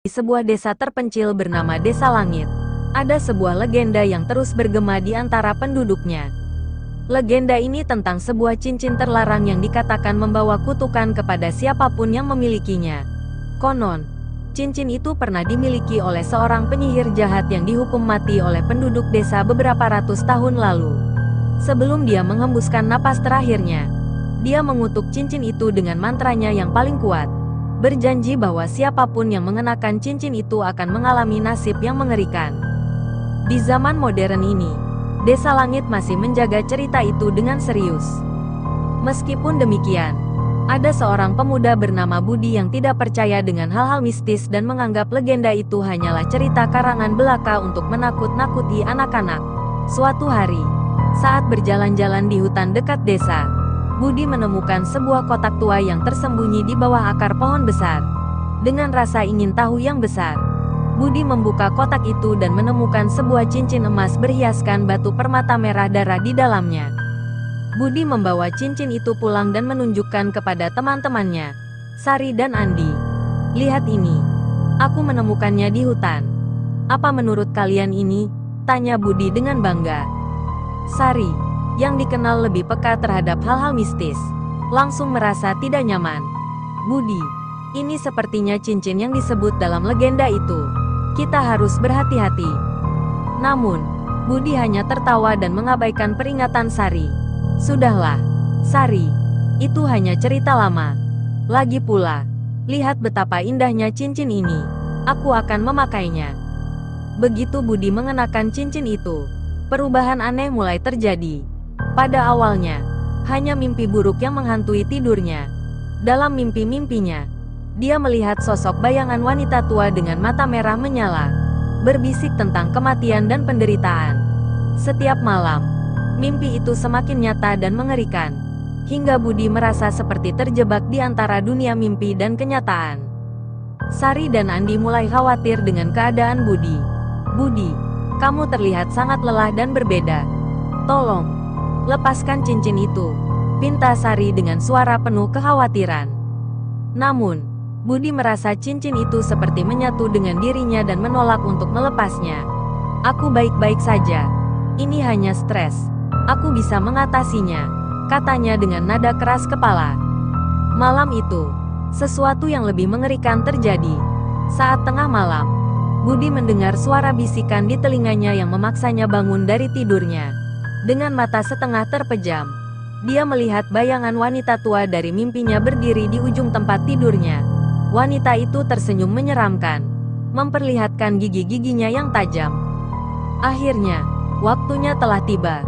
Di sebuah desa terpencil bernama Desa Langit, ada sebuah legenda yang terus bergema di antara penduduknya. Legenda ini tentang sebuah cincin terlarang yang dikatakan membawa kutukan kepada siapapun yang memilikinya. Konon, cincin itu pernah dimiliki oleh seorang penyihir jahat yang dihukum mati oleh penduduk desa beberapa ratus tahun lalu. Sebelum dia menghembuskan napas terakhirnya, dia mengutuk cincin itu dengan mantranya yang paling kuat, berjanji bahwa siapapun yang mengenakan cincin itu akan mengalami nasib yang mengerikan. Di zaman modern ini, Desa Langit masih menjaga cerita itu dengan serius. Meskipun demikian, ada seorang pemuda bernama Budi yang tidak percaya dengan hal-hal mistis dan menganggap legenda itu hanyalah cerita karangan belaka untuk menakut-nakuti anak-anak. Suatu hari, saat berjalan-jalan di hutan dekat desa, Budi menemukan sebuah kotak tua yang tersembunyi di bawah akar pohon besar. Dengan rasa ingin tahu yang besar, Budi membuka kotak itu dan menemukan sebuah cincin emas berhiaskan batu permata merah darah di dalamnya. Budi membawa cincin itu pulang dan menunjukkan kepada teman-temannya, Sari dan Andi. "Lihat ini, aku menemukannya di hutan. Apa menurut kalian ini?" tanya Budi dengan bangga. Sari, yang dikenal lebih peka terhadap hal-hal mistis, langsung merasa tidak nyaman. "Budi, ini sepertinya cincin yang disebut dalam legenda itu. Kita harus berhati-hati." Namun, Budi hanya tertawa dan mengabaikan peringatan Sari. "Sudahlah, Sari, itu hanya cerita lama. Lagi pula, lihat betapa indahnya cincin ini. Aku akan memakainya." Begitu Budi mengenakan cincin itu, perubahan aneh mulai terjadi. Pada awalnya, hanya mimpi buruk yang menghantui tidurnya. Dalam mimpi-mimpinya, dia melihat sosok bayangan wanita tua dengan mata merah menyala, berbisik tentang kematian dan penderitaan. Setiap malam, mimpi itu semakin nyata dan mengerikan, hingga Budi merasa seperti terjebak di antara dunia mimpi dan kenyataan. Sari dan Andi mulai khawatir dengan keadaan Budi. "Budi, kamu terlihat sangat lelah dan berbeda. Tolong, lepaskan cincin itu," pinta Sari dengan suara penuh kekhawatiran. Namun, Budi merasa cincin itu seperti menyatu dengan dirinya dan menolak untuk melepasnya. "Aku baik-baik saja. Ini hanya stres. Aku bisa mengatasinya," katanya dengan nada keras kepala. Malam itu, sesuatu yang lebih mengerikan terjadi. Saat tengah malam, Budi mendengar suara bisikan di telinganya yang memaksanya bangun dari tidurnya. Dengan mata setengah terpejam, dia melihat bayangan wanita tua dari mimpinya berdiri di ujung tempat tidurnya. Wanita itu tersenyum menyeramkan, memperlihatkan gigi-giginya yang tajam. "Akhirnya, waktunya telah tiba,"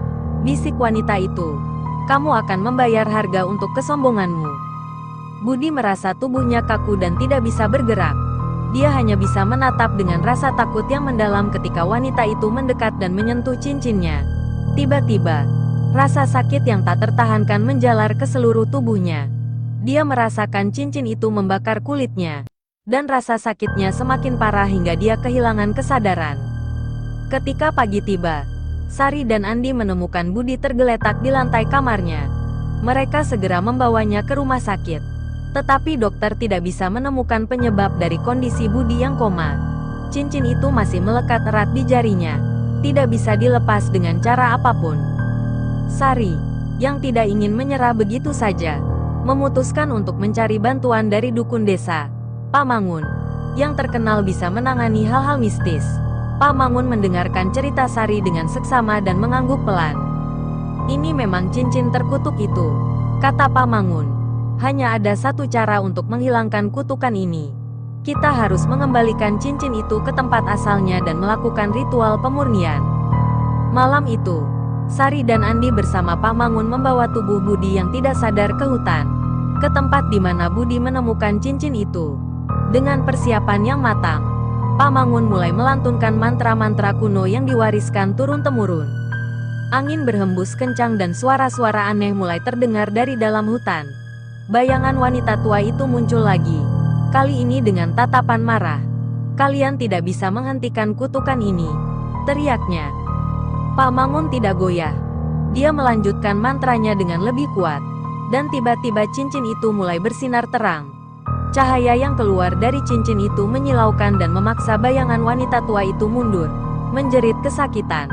bisik wanita itu. "Kamu akan membayar harga untuk kesombonganmu." Budi merasa tubuhnya kaku dan tidak bisa bergerak. Dia hanya bisa menatap dengan rasa takut yang mendalam ketika wanita itu mendekat dan menyentuh cincinnya. Tiba-tiba, rasa sakit yang tak tertahankan menjalar ke seluruh tubuhnya. Dia merasakan cincin itu membakar kulitnya, dan rasa sakitnya semakin parah hingga dia kehilangan kesadaran. Ketika pagi tiba, Sari dan Andi menemukan Budi tergeletak di lantai kamarnya. Mereka segera membawanya ke rumah sakit. Tetapi dokter tidak bisa menemukan penyebab dari kondisi Budi yang koma. Cincin itu masih melekat erat di jarinya, tidak bisa dilepas dengan cara apapun. Sari, yang tidak ingin menyerah begitu saja, memutuskan untuk mencari bantuan dari dukun desa, Pak Mangun, yang terkenal bisa menangani hal-hal mistis. Pak Mangun mendengarkan cerita Sari dengan seksama dan mengangguk pelan. "Ini memang cincin terkutuk itu," kata Pak Mangun. "Hanya ada satu cara untuk menghilangkan kutukan ini. Kita harus mengembalikan cincin itu ke tempat asalnya dan melakukan ritual pemurnian." Malam itu, Sari dan Andi bersama Pak Mangun membawa tubuh Budi yang tidak sadar ke hutan, ke tempat di mana Budi menemukan cincin itu. Dengan persiapan yang matang, Pak Mangun mulai melantunkan mantra-mantra kuno yang diwariskan turun-temurun. Angin berhembus kencang dan suara-suara aneh mulai terdengar dari dalam hutan. Bayangan wanita tua itu muncul lagi, kali ini dengan tatapan marah. "Kalian tidak bisa menghentikan kutukan ini," teriaknya. Pak Mangun tidak goyah. Dia melanjutkan mantranya dengan lebih kuat, dan tiba-tiba cincin itu mulai bersinar terang. Cahaya yang keluar dari cincin itu menyilaukan dan memaksa bayangan wanita tua itu mundur, menjerit kesakitan.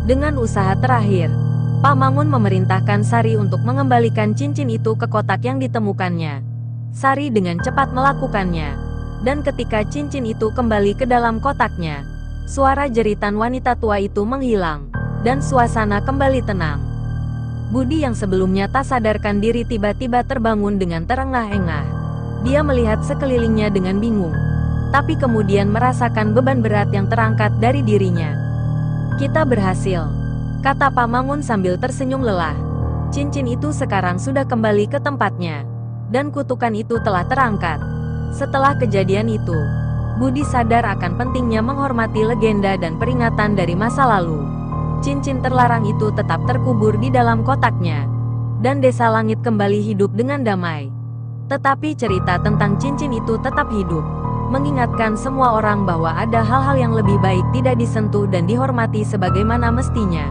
Dengan usaha terakhir, Pak Mangun memerintahkan Sari untuk mengembalikan cincin itu ke kotak yang ditemukannya. Sari dengan cepat melakukannya, dan ketika cincin itu kembali ke dalam kotaknya, suara jeritan wanita tua itu menghilang, dan suasana kembali tenang. Budi yang sebelumnya tak sadarkan diri tiba-tiba terbangun dengan terengah-engah. Dia melihat sekelilingnya dengan bingung, tapi kemudian merasakan beban berat yang terangkat dari dirinya. "Kita berhasil," kata Pak Mangun sambil tersenyum lelah. Cincin itu sekarang sudah kembali ke tempatnya, dan kutukan itu telah terangkat. Setelah kejadian itu, Budi sadar akan pentingnya menghormati legenda dan peringatan dari masa lalu. Cincin terlarang itu tetap terkubur di dalam kotaknya, dan desa langit kembali hidup dengan damai. Tetapi cerita tentang cincin itu tetap hidup, mengingatkan semua orang bahwa ada hal-hal yang lebih baik tidak disentuh dan dihormati sebagaimana mestinya.